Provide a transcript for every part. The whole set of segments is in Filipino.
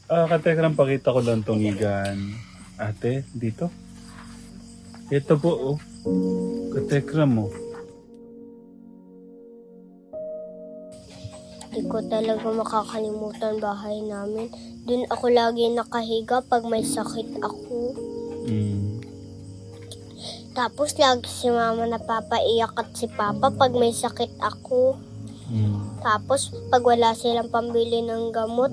Katekram, pakita ko lang tong higaan. Ate, dito. Ito po, oh. Katekram mo. Hindi ko talaga makakalimutan bahay namin. Doon ako lagi nakahiga pag may sakit ako. Tapos lagi si mama napapaiyak at si papa pag may sakit ako. Tapos pag wala silang pambili ng gamot,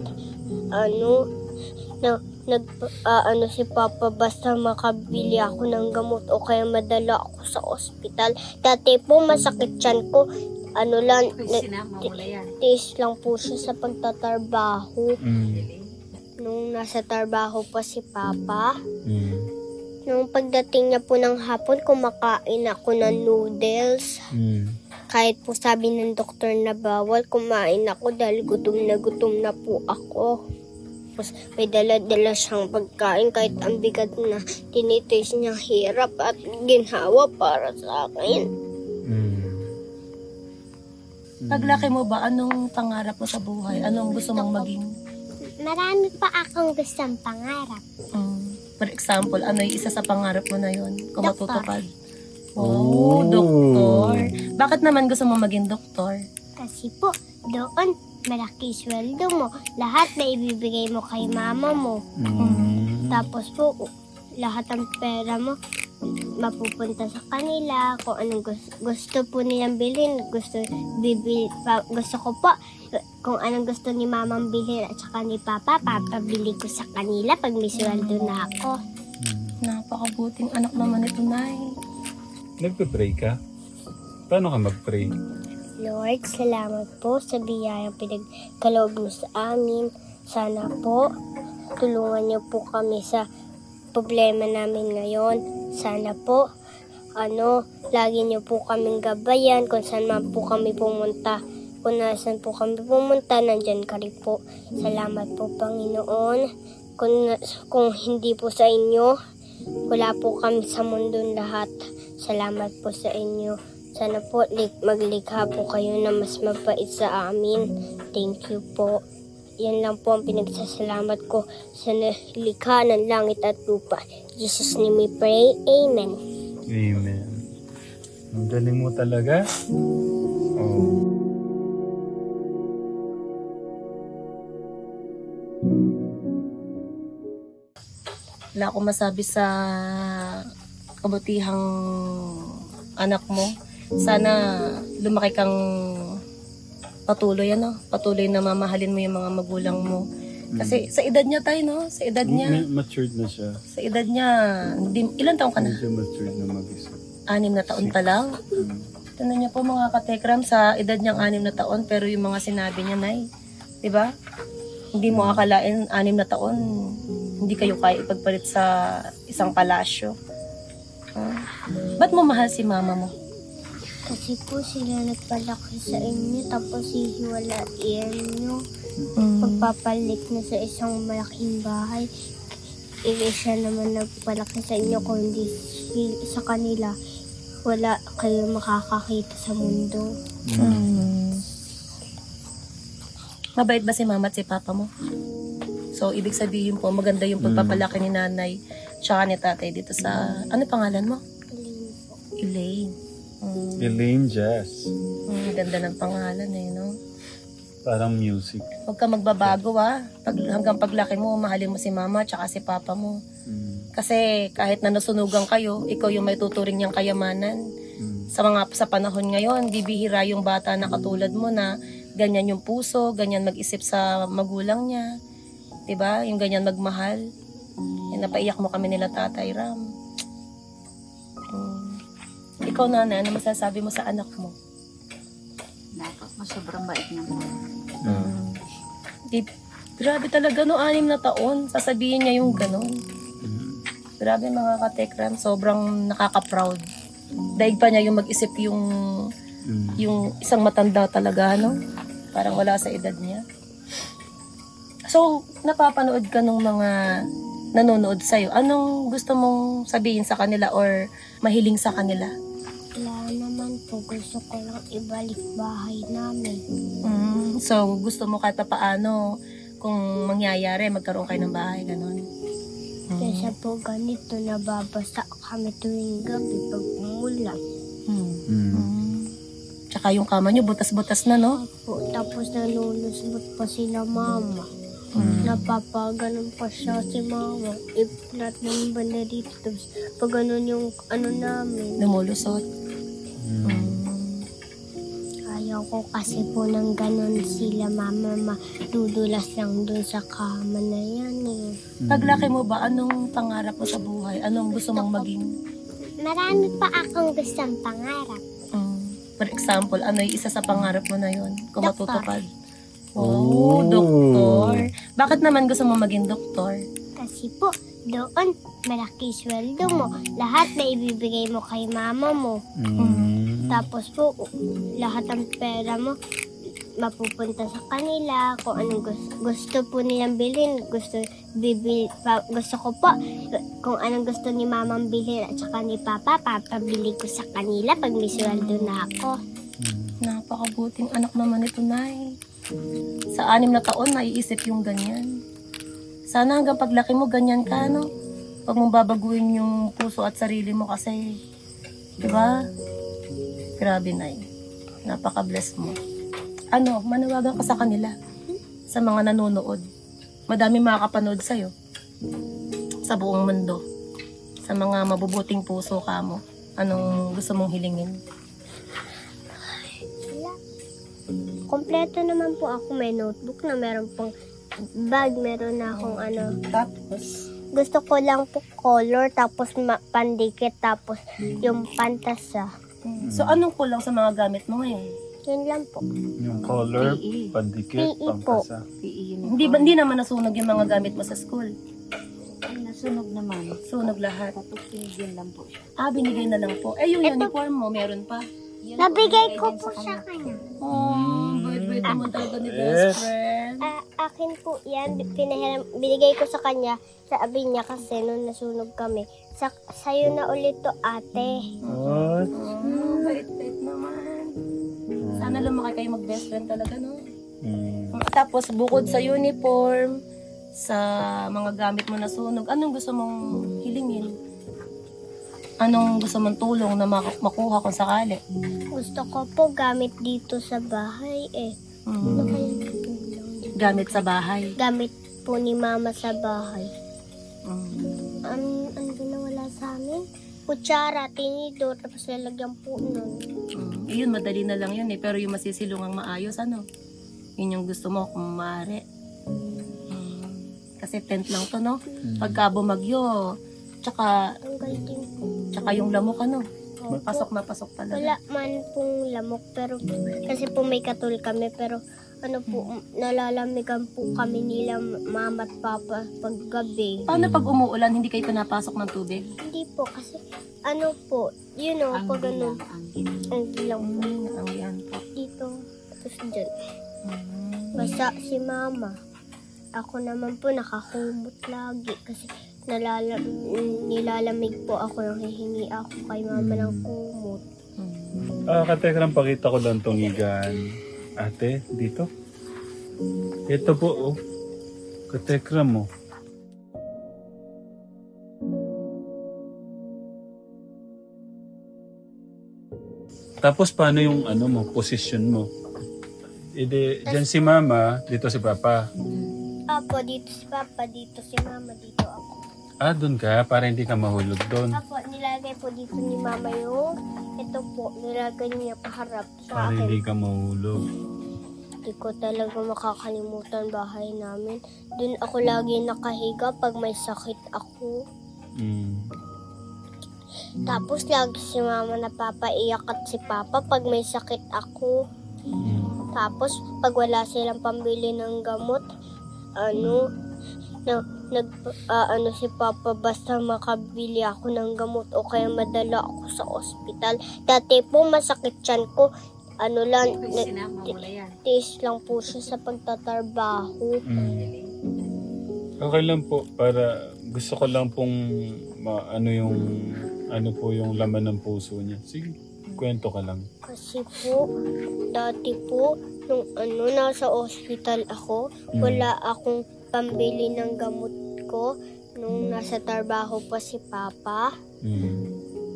si papa basta makabili ako ng gamot o kaya madala ako sa ospital. Dati po masakit tiyan ko. Tiis lang po siya sa pagtatrabaho. Nung nasa trabaho pa si papa. Nung pagdating niya po ng hapon, kumakain ako ng noodles. Kahit po sabi ng doktor na bawal, kumain ako dahil gutom na po ako. Tapos may dala-dala siyang pagkain kahit ang bigat na tinitiis niya, hirap at ginhawa para sa akin. Paglaki mo ba, anong pangarap mo sa buhay? Anong gusto mong maging? Marami pa akong gustong pangarap. For example, ano yung isa sa pangarap mo na yun? Kung Doktor. matutupad. Oh, doktor. Bakit naman gusto mo maging doktor? Kasi po, doon, malaki sweldo mo. Lahat na ibibigay mo kay mama mo. Tapos po, lahat ng pera mo, mapupunta sa kanila. Kung anong gusto po nilang bilhin, gusto ko po, kung anong gusto ni mamang bilhin at saka ni papa, papabili ko sa kanila pag may sweldo na ako. Napakabuting anak naman ito, Nay. Nagpe-pray ka? Paano ka mag-pray? Lord, salamat po sa biyayang pinagkaloob mo sa amin. Sana po, tulungan niyo po kami sa problema namin ngayon. Sana po, lagi niyo po kaming gabayan kung saan man po kami pumunta. Kung nasan po kami pumunta, nandyan ka rin po. Salamat po, Panginoon. Kung hindi po sa inyo, wala po kami sa mundong lahat. Salamat po sa inyo. Sana po maglikha po kayo na mas mabait sa amin. Thank you po. Yan lang po ang pinagsasalamat ko sa likha ng langit at lupa. In Jesus' name we pray. Amen. Amen. Ang galing mo talaga. Oh. Wala akong masabi sa kabutihang anak mo. Sana lumaki kang patuloy na mamahalin mo yung mga magulang mo. Kasi sa edad niya tayo, no? Sa edad niya. Matured na siya. Sa edad niya, ilan taong ka na? Medyo matured na mag-isa. 6 na taon pa lang. Tignan niyo po mga katekram, sa edad niyang 6 na taon, pero yung mga sinabi niya, Nay, diba? Hindi mo akalain 6 na taon, hindi kayo kaya ipagpalit sa isang palasyo. Ba't mo mahal si mama mo? Kasi po sila nagpalaki sa inyo tapos hihiwalayan nyo. Pagpapalit na sa isang malaking bahay, siya naman nagpalaki sa inyo kung hindi sa kanila, wala kayo makakakita sa mundo. Mabait ba si mama at si papa mo? So, ibig sabihin po, maganda yung pagpapalaki ni nanay tsaka ni tatay dito sa, ano pangalan mo? Elaine. Elaine Jazz. Ganda ng pangalan no? Parang music. Huwag ka magbabago hanggang paglaki mo, mahalin mo si mama tsaka si papa mo. Kasi kahit na nasunugan kayo, ikaw yung may tuturing niyang kayamanan. Sa panahon ngayon, bibihira yung bata na katulad mo na ganyan yung puso, ganyan mag-isip sa magulang niya. Diba? Yung ganyan magmahal. Yung napaiyak mo kami nila Tatay Ram. Ikaw, nanay, ano masasabi mo sa anak mo? Sobrang bait naman. Grabe talaga, 6 na taon. Sasabihin niya yung ganon. Grabe mga katekram, sobrang nakaka-proud. Daig pa niya yung mag-isip yung isang matanda talaga, Parang wala sa edad niya. So, napapanood ka ng mga nanonood sa'yo. Anong gusto mong sabihin sa kanila or mahiling sa kanila? Wala naman po. Gusto ko lang ibalik bahay namin. So, gusto mo kahit paano kung mangyayari, magkaroon kayo ng bahay, ganon. Kesa po ganito, nababasa kami tuwing gabi pag umulan. Tsaka yung kama nyo, butas-butas na, no? Po, tapos nanulusbot pa sila mama. Napapaganon pa siya si mama. Iplat ng banda dito. Tapos pag ganun yung ano namin. Lumulusot. Ayaw ko kasi po ng ganun sila mama. Madudulas lang dun sa kama na yan eh. Paglaki mo ba, anong pangarap mo sa buhay? Anong gusto mong maging? Marami pa akong gustong pangarap. For example, ano yung isa sa pangarap mo na yon kung Doktor. matutupad? Oh, doktor. Bakit naman gusto mo maging doktor? Kasi po, doon, malaki sweldo mo. Lahat na ibibigay mo kay mama mo. Tapos po, lahat ng pera mo, mapupunta sa kanila. Kung anong gusto po nilang bilhin, gusto ko po, kung anong gusto ni mamang bilhin at saka ni papa, papabili ko sa kanila pag may sweldo na ako. Napakabuting anak naman ito, Nay. Sa 6 na taon, naiisip yung ganyan. Sana hanggang paglaki mo, ganyan ka, no? Huwag mong babaguhin yung puso at sarili mo kasi, di ba? Grabe, Nay. Napaka-bless mo. Ano, manawagan ka sa kanila. Sa mga nanonood. Madami makakapanood sa'yo. Sa buong mundo. Sa mga mabubuting puso ka mo. Anong gusto mong hilingin? Kompleto naman po ako. May notebook na meron pang bag, meron na akong ano. Tapos, Gusto ko lang po color, tapos pandikit, tapos yung pantasa. so anong kulang sa mga gamit mo ngayon? Yun lang po. Yung color, PE. pandikit, PE po. pampasa. Hindi naman nasunog yung mga gamit mo sa school. Nasunog naman. Sunog lahat. Tapos pinigyan lang po siya. Binigay na lang po. Yung uniform mo, meron pa. Yun Nabigay po, ko po sa kanya. Oh, bait naman talaga ni best friend. Akin po yan, binigay ko sa kanya, sabi niya kasi nung nasunog kami. Sa'yo na ulit to, ate. What? Bait naman. Sana lumaki kayo mag-best friend talaga, no? Mm. Tapos, bukod sa uniform, sa mga gamit mo na sunog, anong gusto mong hilingin? Anong gusto mong tulong na makuha kung sakali? Gusto ko po gamit dito sa bahay eh. Ano kaya tutulong? Gamit sa bahay. Gamit po ni mama sa bahay. Mm. Ano na wala sa amin? Kutsara, tinidor, tapos lalagyan po nun. Yun, madali na lang yun eh. Pero yung masisilungang maayos, ano? Yun yung gusto mo kung maaari. Kasi tent lang to, no? Pagka bumagyo, tsaka Ang galing po. yung lamok, ano? Opo. Pasok na pasok talaga. Wala man pong lamok, pero kasi po may katul kami, pero ano po, nalalamigan po kami nila mama at papa pag gabi. Paano pag umuulan, hindi kayo pinapasok ng tubig? Hindi po, kasi ano po, you know, Ang pag ano, bilang. ang bilang po. Ang yan po. Dito, tapos dyan. Basta si mama. Ako naman po nakahumot lagi kasi nilalamig po ako, nanghihingi ako kay mama ng kumot. Katekram, pakita ko lang tong igan. Ate, dito. Ito po, oh. Katekram mo. Tapos paano yung ano mo, position mo? Diyan si mama, dito si papa. Apo, dito si papa, dito si mama, dito ako. Doon ka, para hindi ka mahulog doon. Apo, nilagay po dito ni mama yung, ito po, nilagay niya paharap sa Para akin. hindi ka mahulog. Hindi ko talaga makakalimutan bahay namin. Doon ako lagi nakahiga pag may sakit ako. Mm. Tapos lagi si mama napapaiyak at si papa pag may sakit ako. Tapos pag wala silang pambili ng gamot, si papa basta makabili ako ng gamot o kaya madala ako sa ospital. Dati po masakit tiyan ko, tiis lang po siya sa pagtatrabaho. Okay lang po, para gusto ko lang pong ano po yung laman ng puso niya. Sige. Kwento ka lang. Kasi po, dati po, nung nasa ospital ako, wala akong pambili ng gamot ko. Nung nasa trabaho pa si Papa.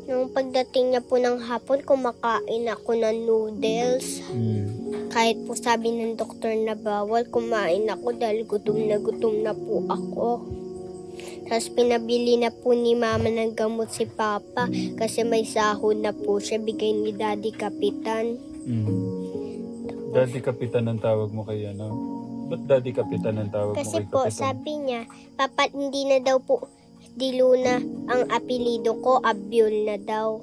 Nung pagdating niya po ng hapon, kumakain ako ng noodles. Kahit po sabi ng doktor na bawal, kumain ako dahil gutom na po ako. Tapos pinabili na po ni Mama ng gamot si Papa kasi may sahod na po siya, bigay ni Daddy Kapitan. Daddy Kapitan ang tawag mo kay ano? Ba't Daddy Kapitan ang tawag Kasi mo kay po, Kapitan? sabi niya, Papa, hindi na daw po Diluna ang apelido ko, Abiol na daw.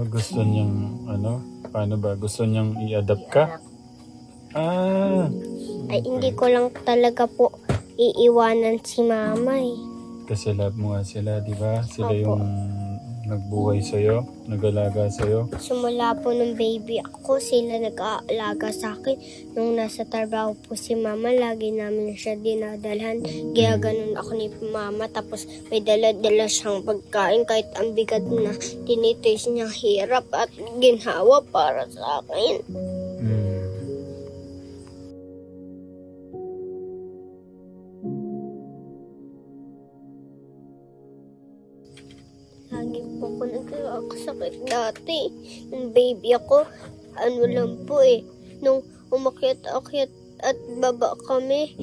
Gusto niyang ano? Paano ba? Gusto niyang i-adapt ka? Ay, hindi ko lang talaga po iiwanan si Mama eh. Kasi love mo nga sila, di ba? Sila Opo. yung nagbuhay sa'yo, nag-alaga sa'yo. Sumula po nung baby ako, sila nag-aalaga sa akin. Nung nasa trabaho po si Mama, lagi namin siya dinadalhan. Ginaganon ako ni Mama, tapos may dala-dala siyang pagkain kahit ang bigat na tinitaste niya, hirap at ginhawa para sa akin. Lagi po ako nagkakasakit dati. Nung baby ako, lang po eh. Nung umakyat-akyat at baba kami,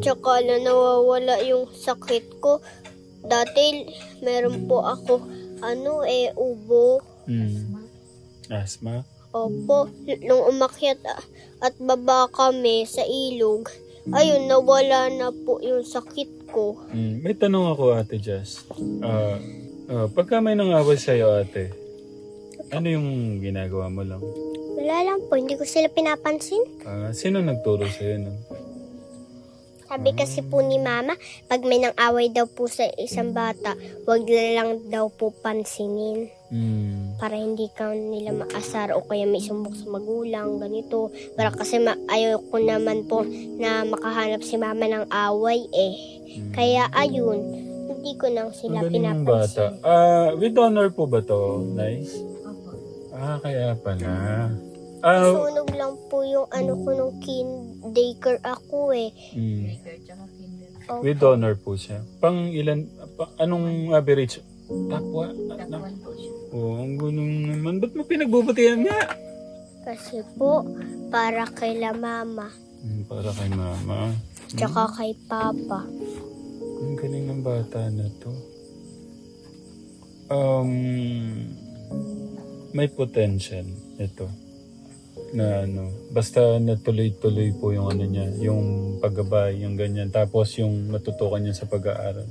tsaka na nawawala yung sakit ko. Dati, meron po ako, ubo. Asthma? Opo, nung umakyat at baba kami sa ilog, ayun, nawala na po yung sakit ko. May tanong ako, Ate Jess. Pagka may nang-away sa'yo, ate, ano yung ginagawa mo lang? Wala lang po, hindi ko sila pinapansin. Sino nagturo sa'yo nun? Sabi kasi po ni Mama, pag may nang-away daw po sa isang bata, wag na lang daw po pansinin. Para hindi ka nila maasar o kaya may sumbok sa magulang, ganito. Para kasi ayaw ko naman po na makahanap si Mama ng away eh. Kaya ayun, hindi ko nang sila Ang galing ng pinapansin. bata. With honor po ba to, Nay? Opo. Kaya pala. Sunog lang po yung ko nung daycare ako eh. Baker tsaka kinder. With honor po siya. Pang ilan, anong average? Tapwa? Tapuan po siya. Ang gulong naman. Ba't mo pinagbubutihan nga? Kasi po, para kay la Mama, Para kay Mama. tsaka kay Papa. Ang galing ng bata na to. May potential ito. Na basta natuloy-tuloy po yung niya, yung paggabay, yung ganyan. Tapos yung matutukan niya sa pag-aaral.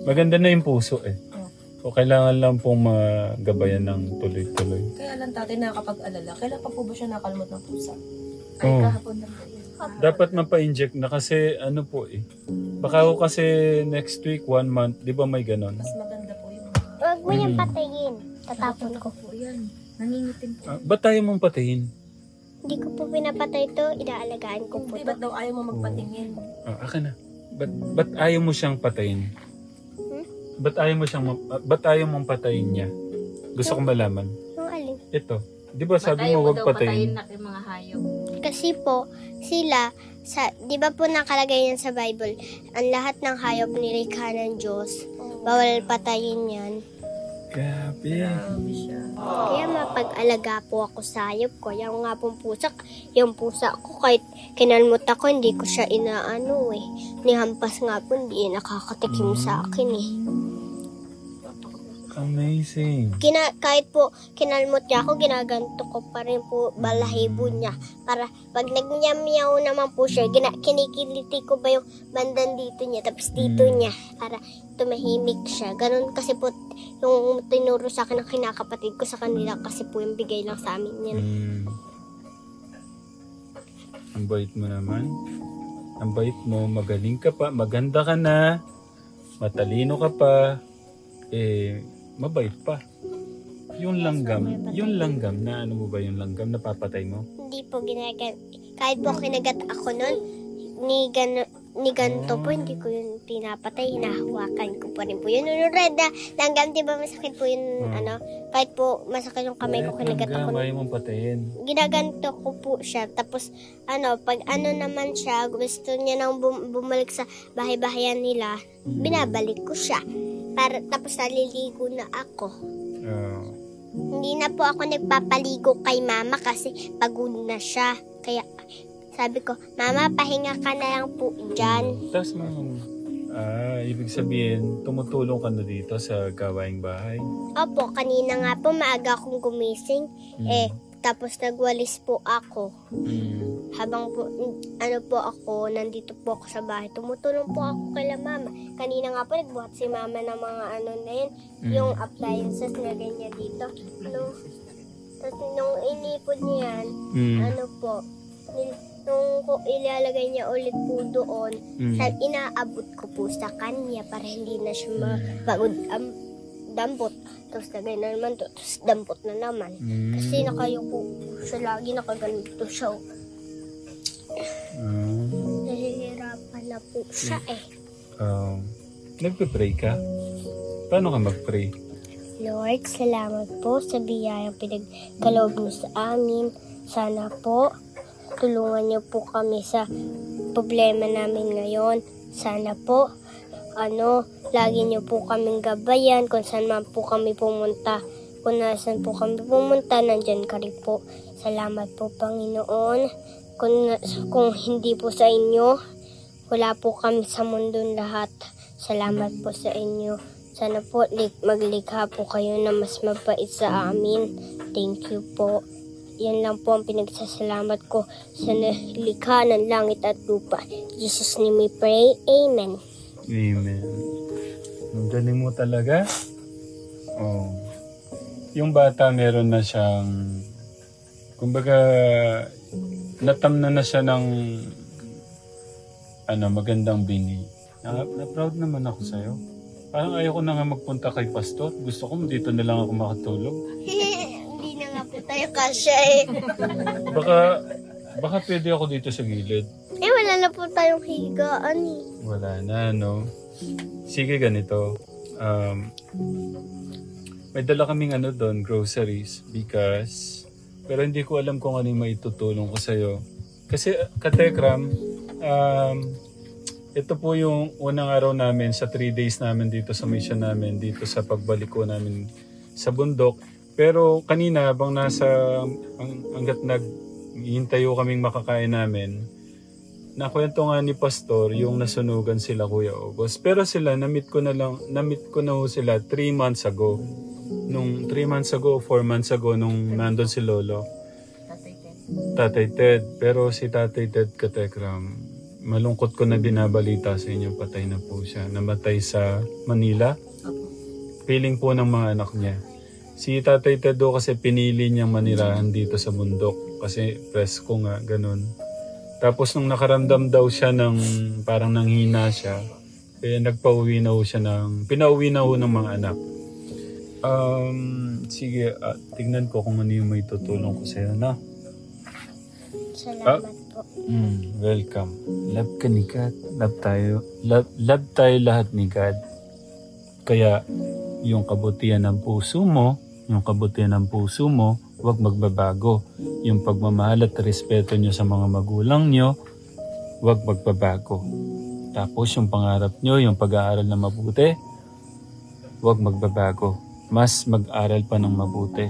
Maganda na yung puso eh. So kailangan lang pong magabayan ng tuloy-tuloy. Kaya lang tatay nakakapag-alala. Kailan pa po ba siya nakakalmot ng pusa? Ay, Oo. kahapon lang po yun. Dapat mapa-inject na kasi po eh. Baka ako kasi next week, 1 month, di ba may ganon? Mas maganda po yung... Huwag mo yung patayin. Tatapon ko. Po yan. Nangingitim po. Ba't tayo mong patayin? Hindi ko po pinapatay to, inaalagaan ko po Hindi, to. ba't daw ayaw mo magpatingin? Akin na. Ba't ayaw mo siyang patayin? Ba't ayaw mong patayin niya? Gusto kong malaman. Yung alin? Ito. Di ba sabi mo wag patayin? na yung mga hayop. Kasi po, sila, di ba po nakalagay yan sa Bible, ang lahat ng hayop nilikha ng Diyos, bawal patayin yan. Grabe. Grabe siya. Kaya mapag-alaga po ako sa hayop ko. Yung nga pong pusa, yung pusa ko, kahit kinalmot ako, hindi ko siya nihampas nga po, hindi nakakatikim sa akin eh. Amazing. Kahit po kinalmot niya ako, ginaganto ko pa rin po balahibo niya. Para pag nagnyamyaw naman po siya, kinikiliti ko ba yung bandang dito niya, tapos dito niya, para tumahimik siya. Ganon kasi po yung tinuro sa akin ng kinakapatid ko sa kanila kasi po yung bigay lang sa amin yan. Ang bait mo naman. Ang bait mo, magaling ka pa, maganda ka na, matalino ka pa, mabait pa. Yung langgam na ano mo ba yung langgam na papatay mo? Hindi po ginagat. Kahit po kinagat ako nun, ni ganito po, hindi ko yun pinapatay, hinahawakan ko pa rin po yun. Yung red na langgam, di ba masakit po yun, kahit po masakit yung kamay ko, kinagat ako. Ayaw mong patayin. Ginaganto ko po siya. Tapos, pag naman siya, gusto niya nang bumalik sa bahay-bahayan nila, binabalik ko siya. Tapos naliligo na ako. Hindi na po ako nagpapaligo kay mama kasi pagod na siya. Kaya, sabi ko, Mama, pahinga ka na lang po dyan. Tapos ibig sabihin, tumutulong ka na dito sa gawaing bahay? Opo, kanina nga po maaga akong gumising. Tapos nagwalis po ako. Habang po, po ako, nandito po ako sa bahay. Tumutulong po ako kay Mama. Kanina nga po, nagbuhat si Mama ng mga na yun. Yung appliances na ganyan dito. Tapos nung inipod niyan, nung ilalagay niya ulit po doon, inaabot ko po sa kanya para hindi na siya mapagod dampot. Tapos lagay na naman to, tapos dampot na naman. Kasi nakayuko siya lagi, nakaganito siya. Nahihirapan na po siya Nagpe-pray ka? Paano ka mag-pray? Lord, salamat po sa biyayang pinagkaloob mo sa amin. Sana po tulungan niyo po kami sa problema namin ngayon. Sana po, lagi niyo po kaming gabayan kung saan man po kami pumunta. Kung nasan po kami pumunta, nandyan ka rin po. Salamat po, Panginoon. Kung hindi po sa inyo, wala po kami sa mundong lahat. Salamat po sa inyo. Sana po maglikha po kayo na mas mabait sa amin. Thank you po. Yan lang po ang pinagsasalamat ko sa likha ng langit at lupa. Jesus name we pray. Amen. Amen. Ang galing mo talaga. Yung bata meron na siyang, kumbaga, natamna na siya ng magandang bini. Na-proud naman ako sa'yo. Parang ayaw ko na nga magpunta kay pastor. Gusto ko dito na lang ako makatulog. Tayo kasya Baka pwede ako dito sa gilid. Wala na po tayong higaan Wala na, no? Sige, ganito. May dala kaming doon, groceries, because, pero hindi ko alam kung ano yung maitutulong ko sa'yo. Kasi, Katekram, ito po yung unang araw namin sa 3 days namin dito sa mission namin, dito sa pagbalik ko namin sa bundok. Pero kanina, habang hanggat naghihintayo kaming makakain namin, nakwento nga ni Pastor yung nasunugan sila Kuya August. Pero sila, namit ko na ho sila 3 months ago. Nung 3 months ago, 4 months ago, nung nandun si Lolo. Tatay Ted. Pero si Tatay Ted, Katekram, malungkot ko na binabalita sa inyo, patay na po siya. Namatay sa Manila. Piling po ng mga anak niya. Si Tatay Tedo kasi pinili niyang manirahan dito sa bundok kasi presko nga, ganun. Tapos nung nakaramdam daw siya ng parang nanghina siya, kaya pinauwi na ho ng mga anak. Sige, tignan ko kung ano yung may tutulong ko sa'yo, na. Salamat po. Welcome. Love ka ni God. Love tayo lahat ni God. Kaya yung kabutihan ng puso mo, huwag magbabago. Yung pagmamahal at respeto nyo sa mga magulang nyo, huwag magbabago. Tapos yung pangarap nyo, yung pag-aaral na mabuti, huwag magbabago. Mas mag-aral pa ng mabuti.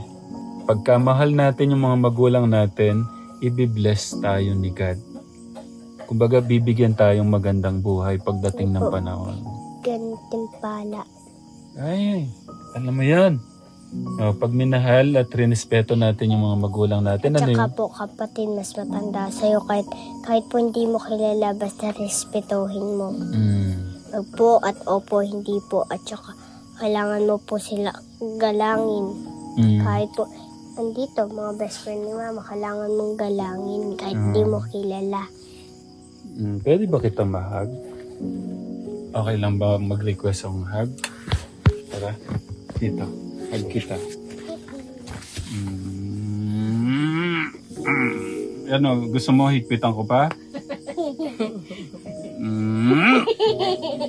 Pagkamahal natin yung mga magulang natin, i-bless tayo ni God. Kumbaga, bibigyan tayong magandang buhay pagdating ng panahon. Ganitong pala. Ay, alam mo yan. Pag minahal at rinespeto natin yung mga magulang natin. At saka po kapatid, mas matanda sa'yo kahit po hindi mo kilala, basta respetuhin mo. Opo at opo, hindi po. At saka kailangan mo po sila galangin. Kahit po, andito, mga best friend ni Mama, kailangan mong galangin kahit hindi mo kilala. Pwede ba kita mahag? Okay lang ba mag-request akong hug? Tara, dito. Hug kita. Ano, gusto mo higpitan ko pa?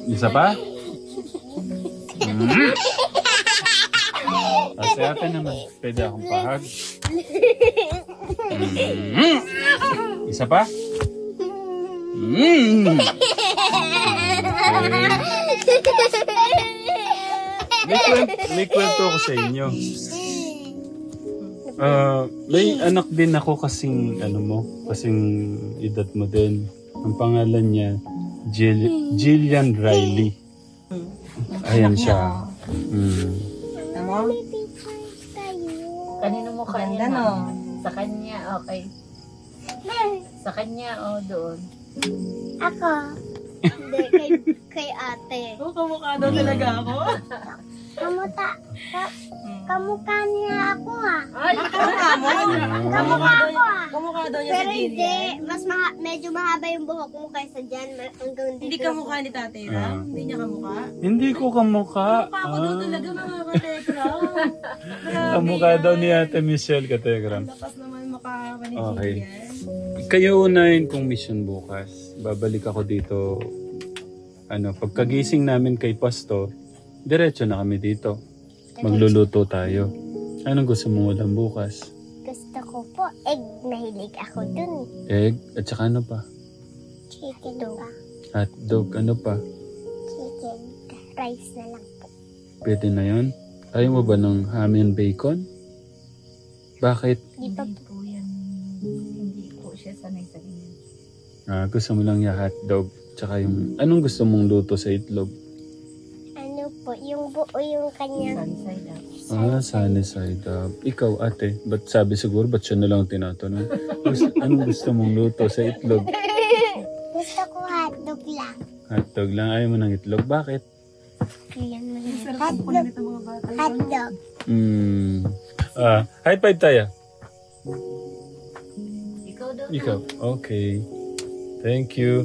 Isa pa? Mm. Kasi ate naman, pwede akong pahag. Mm. Isa pa? Mm. May kwento ako sa inyo. May anak din ako kasing kasing edad mo din. Ang pangalan niya Jillian Riley. Ayan siya. Ano? Kanino mo kanya? Ganda, no? Sa kanya, okay. Sa kanya, doon. Ako. Hindi, kay ate. Oo, kamukha daw talaga ako. Kamukha niya ako Ay, Kamukha mo? Kamukha daw niya sa Pero hindi, Jillian. medyo mahaba yung buhok mo kaysa dyan. Hanggang dito. Hindi kamukha ni Tatay Ram? Hindi niya kamukha? Hindi ko kamukha. Kamukha ko daw talaga mga katekram. Kamukha daw ni Ate Michelle Kategram. Lakas naman makakapa ni Okay. Jillian. Kayo unahin kong mission bukas. Babalik ako dito. Pagkagising namin kay Pastor, diretso na kami dito. Magluluto tayo. Anong gusto mong ulam bukas? Gusto ko po, egg. Nahilig ako dun. Egg? At saka ano pa? Chicken pa. Hotdog? Ano pa? Chicken. Rice na lang po. Pwede na yun? Ayaw mo ba ng ham and bacon? Bakit? Di pa hindi po yan. Hindi po siya sanay sa ganyan. Gusto mo lang yung hotdog. Tsaka yung... Anong gusto mong luto sa itlog? ano po, yung buo yung kanyang Sunny side up. Sunny side up. Ikaw, ate, ba't sabi siguro, ba't siya na lang tinatanong? Anong gusto mong luto sa itlog? gusto ko hotdog lang. Hotdog lang. Ayaw mo ng itlog. Bakit? Yan mo yun. Sarap po na mga bata. Hotdog. High five tayo. Ikaw daw. Ikaw. Okay. Thank you.